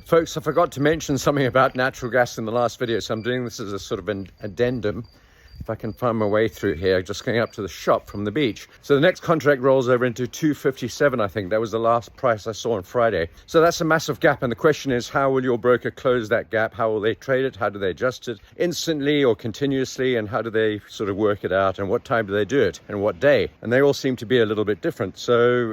Folks, I forgot to mention something about natural gas in the last video, so I'm doing this as a sort of an addendum. If I can find my way through here, just going up to the shop from the beach. So the next contract rolls over into 257, I think. That was the last price I saw on Friday. So that's a massive gap. And the question is, how will your broker close that gap? How will they trade it? How do they adjust it? Instantly or continuously? And how do they sort of work it out? And what time do they do it? And what day? And they all seem to be a little bit different. So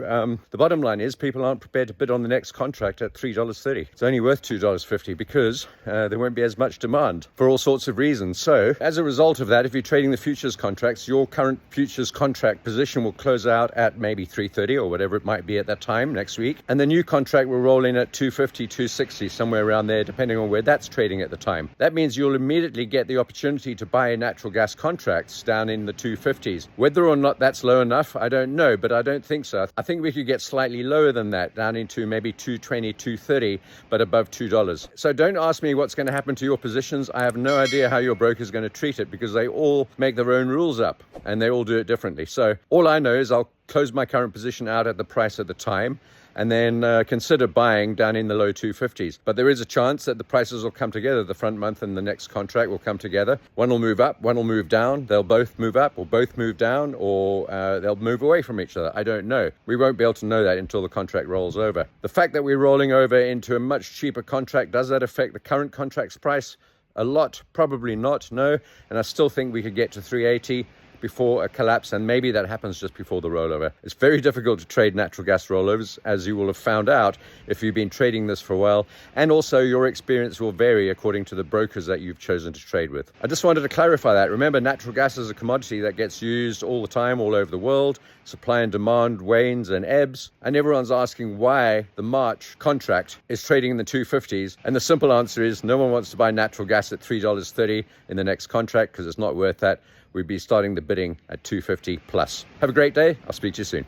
the bottom line is people aren't prepared to bid on the next contract at $3.30. It's only worth $2.50 because there won't be as much demand for all sorts of reasons. So as a result of that, if you're trading the futures contracts, your current futures contract position will close out at maybe 330 or whatever it might be at that time next week, and the new contract will roll in at 250, 260, somewhere around there, depending on where that's trading at the time. That means you'll immediately get the opportunity to buy natural gas contracts down in the 250s. Whether or not that's low enough, I don't know, but I don't think so. I think we could get slightly lower than that, down into maybe 220, 230, but above $2. So don't ask me what's going to happen to your positions. I have no idea how your broker is going to treat it because they all make their own rules up and they all do it differently. So all I know is I'll close my current position out at the price at the time and then consider buying down in the low 250s. But there is a chance that the prices will come together. The front month and the next contract will come together. One will move up, one will move down. They'll both move up or both move down, or they'll move away from each other. I don't know. We won't be able to know that until the contract rolls over. The fact that we're rolling over into a much cheaper contract, does that affect the current contract's price? A lot, probably not, no. And I still think we could get to 380 before a collapse, and maybe that happens just before the rollover. It's very difficult to trade natural gas rollovers, as you will have found out if you've been trading this for a while, and also your experience will vary according to the brokers that you've chosen to trade with. I just wanted to clarify that. Remember, natural gas is a commodity that gets used all the time, all over the world. Supply and demand wanes and ebbs, and everyone's asking why the March contract is trading in the 250s, and the simple answer is no one wants to buy natural gas at $3.30 in the next contract because it's not worth that. We'd be starting the bidding at 250 plus. Have a great day. I'll speak to you soon.